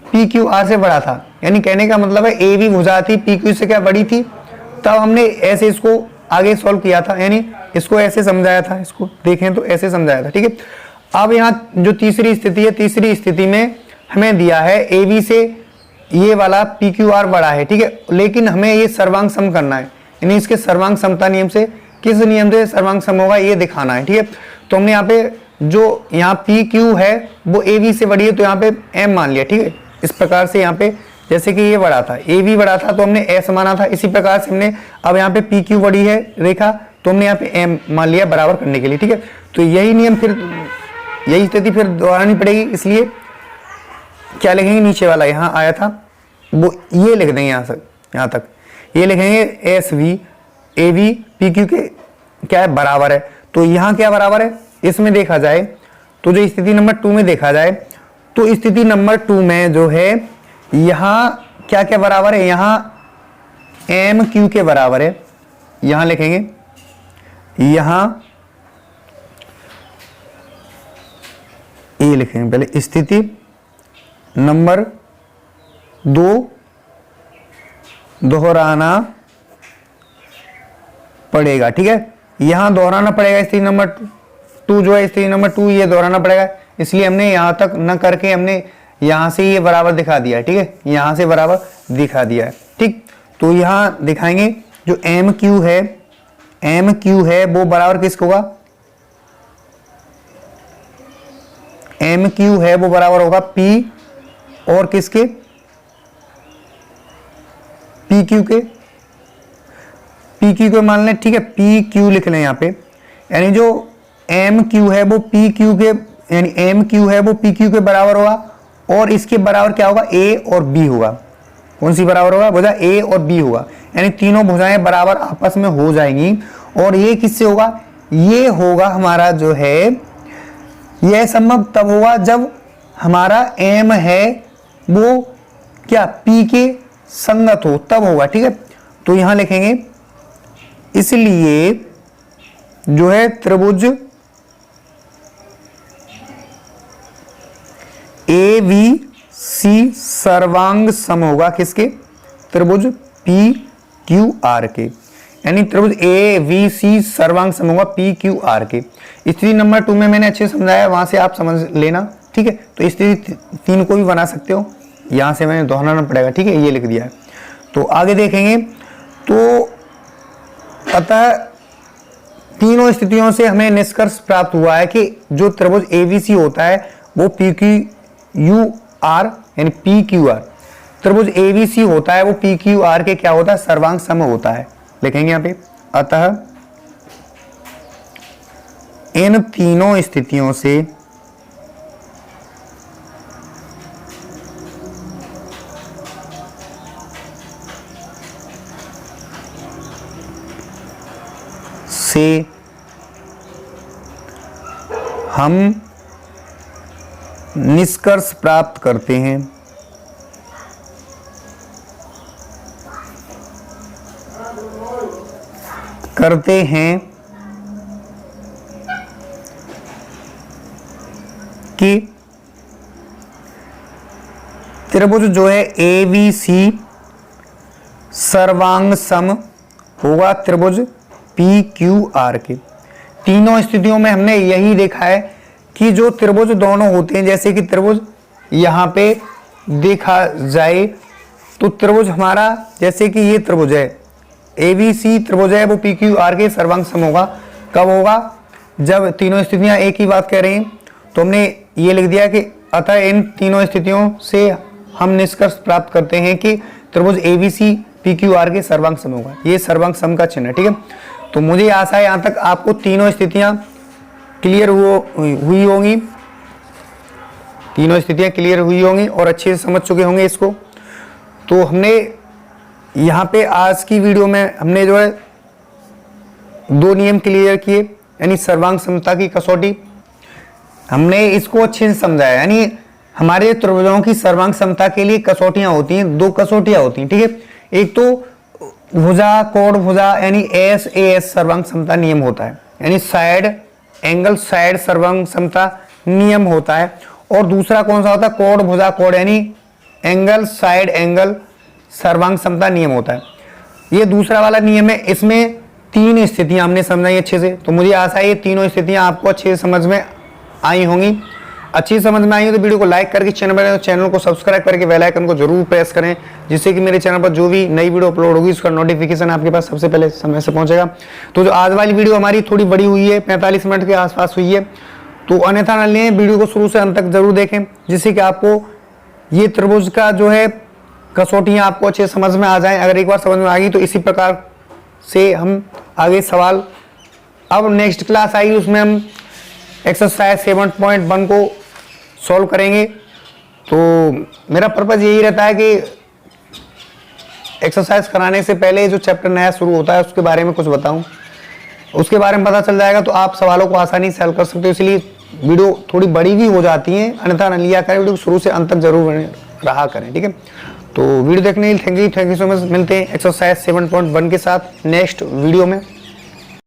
पी क्यू आर से बड़ा था, यानी कहने का मतलब है ए बी भुजा थी पी क्यू से क्या बड़ी थी, तब हमने ऐसे इसको आगे सॉल्व किया था, यानी इसको ऐसे समझाया था, इसको देखें तो ऐसे समझाया था। ठीक है, अब यहाँ जो तीसरी स्थिति है, तीसरी स्थिति में हमें दिया है ए बी से ये वाला पी क्यू आर बड़ा है। ठीक है, लेकिन हमें ये सर्वांग सम करना है, यानी इसके सर्वांग समता नियम से किस नियम से सर्वांग सम होगा ये दिखाना है। ठीक है, तो हमने यहाँ पे जो यहाँ पी क्यू है वो ए बी से बड़ी है, तो यहाँ पे एम मान लिया, ठीक है। इस प्रकार से यहाँ पे जैसे कि ये बड़ा था, ए बी बड़ा था तो हमने एस माना था, इसी प्रकार से हमने अब यहाँ पे पी क्यू बड़ी है रेखा, तो हमने यहाँ पे एम मान लिया बराबर करने के लिए, ठीक है। तो यही नियम फिर, यही स्थिति फिर दोहरानी पड़ेगी, इसलिए क्या लिखेंगे, नीचे वाला यहाँ आया था वो ये लिख देंगे यहाँ तक ये लिखेंगे S V A B P Q के क्या है बराबर है। तो यहाँ क्या बराबर है, इसमें देखा जाए तो जो स्थिति नंबर 2 में देखा जाए तो स्थिति नंबर 2 में जो है यहाँ क्या क्या बराबर है, यहाँ एम क्यू के बराबर है, यहाँ लिखेंगे, यहाँ ए लिखेंगे पहले, स्थिति नंबर 2 दोहराना पड़ेगा, ठीक है। यहां दोहराना पड़ेगा स्थिति नंबर 2 जो है, स्थिति नंबर 2 ये दोहराना पड़ेगा, इसलिए हमने यहां तक न करके हमने यहां से ये बराबर दिखा दिया है, ठीक है, यहां से बराबर दिखा दिया है, ठीक। तो यहां दिखाएंगे जो एम क्यू है वो बराबर किसका होगा, एम क्यू है वो बराबर होगा पी और किसके, पी क्यू के, पी क्यू को मान लें, ठीक है, पी क्यू लिख लें यहाँ पे, यानी जो एम क्यू है वो पी क्यू के, यानी एम क्यू है वो पी क्यू के बराबर होगा, और इसके बराबर क्या होगा, ए और बी होगा। कौन सी बराबर होगा, भुजा ए और बी होगा, यानी तीनों भुजाएं बराबर आपस में हो जाएंगी। और ये किससे होगा, ये होगा हमारा जो है, यह संभव तब होगा जब हमारा एम है वो क्या पी के संगत हो, तब होगा, ठीक है। तो यहां लिखेंगे इसलिए जो है त्रिभुज ए वी सी सर्वांग सम होगा किसके, त्रिभुज पी क्यू आर के, यानी त्रिभुज ए वी सी सर्वांग सम होगा पी क्यू आर के। स्थिति नंबर 2 में मैंने अच्छे से समझाया, वहां से आप समझ लेना, ठीक है। तो स्थिति 3 को भी बना सकते हो, यहां से मैंने दोहराना पड़ेगा, ठीक है, ये लिख दिया है। तो आगे देखेंगे तो अतः तीनों स्थितियों से हमें निष्कर्ष प्राप्त हुआ है कि जो त्रिभुज एबीसी होता है वो पी क्यू यू आर यानी पी क्यू आर, त्रिभुज एबीसी होता है वो पी क्यू आर के क्या होता है, सर्वांग सम होता है, लिखेंगे यहाँ पे। अतः इन तीनों स्थितियों से हम निष्कर्ष प्राप्त करते हैं कि त्रिभुज जो है ए बी सी सर्वांग सम होगा त्रिभुज पी क्यू आर के। तीनों स्थितियों में हमने यही देखा है कि जो त्रिभुज दोनों होते हैं, जैसे कि त्रिभुज यहाँ पे देखा जाए तो त्रिभुज हमारा जैसे कि ये त्रिभुज है ए बी सी त्रिभुज है वो पी क्यू आर के सर्वांग सम होगा। कब होगा, जब तीनों स्थितियां एक ही बात कह रही हैं। तो हमने ये लिख दिया कि अतः इन तीनों स्थितियों से हम निष्कर्ष प्राप्त करते हैं कि त्रिभुज A B C P Q R के सर्वांग सम होगा। ये सर्वांग सम का चिन्ह है, ठीक है। तो मुझे आशा है यहाँ तक आपको तीनों स्थितियां क्लियर हुई होंगी, तीनों स्थितियां क्लियर हुई होंगी और अच्छे से समझ चुके होंगे इसको। तो हमने यहाँ पे आज की वीडियो में हमने जो है 2 नियम क्लियर किए, यानी सर्वांग समता की कसौटी, हमने इसको अच्छे से समझाया। यानी हमारे त्रिभुजों की सर्वांग समता के लिए कसौटियां होती हैं, 2 कसौटियां होती हैं, ठीक है। एक तो भुजा कोण भुजा यानी एस ए एस सर्वांग समता नियम होता है, यानी साइड एंगल साइड सर्वांग समता नियम होता है। और दूसरा कौन सा होता है, कोण भुजा कोण यानी एंगल साइड एंगल सर्वांग समता नियम होता है। ये दूसरा वाला नियम है, इसमें 3 स्थितियां हमने समझाई अच्छे से। तो मुझे आशा है ये तीनों स्थितियां आपको अच्छे से समझ में आई होंगी। अच्छी समझ में आई हो तो वीडियो को लाइक करके चैनल को सब्सक्राइब करके बेल आइकन को जरूर प्रेस करें, जिससे कि मेरे चैनल पर जो भी नई वीडियो अपलोड होगी उसका नोटिफिकेशन आपके पास सबसे पहले समय से पहुंचेगा। तो जो आज वाली वीडियो हमारी थोड़ी बड़ी हुई है, 45 मिनट के आसपास हुई है, तो अन्यथा न लें, वीडियो को शुरू से अंत तक जरूर देखें, जिससे कि आपको ये त्रिभुज का जो है कसौटियाँ आपको अच्छे समझ में आ जाएं। अगर एक बार समझ में आ गई तो इसी प्रकार से हम आगे सवाल, अब नेक्स्ट क्लास आएगी उसमें हम एक्सरसाइज 7.1 को सॉल्व करेंगे। तो मेरा पर्पज़ यही रहता है कि एक्सरसाइज कराने से पहले जो चैप्टर नया शुरू होता है उसके बारे में कुछ बताऊं, उसके बारे में पता चल जाएगा तो आप सवालों को आसानी से हल कर सकते हो। इसलिए वीडियो थोड़ी बड़ी भी हो जाती है, अन्यथा न लिया करें, वीडियो शुरू से अंत तक जरूर रहा करें, ठीक है। तो वीडियो देखने के लिए थैंक यू सो मच। मिलते हैं एक्सरसाइज 7.1 के साथ नेक्स्ट वीडियो में।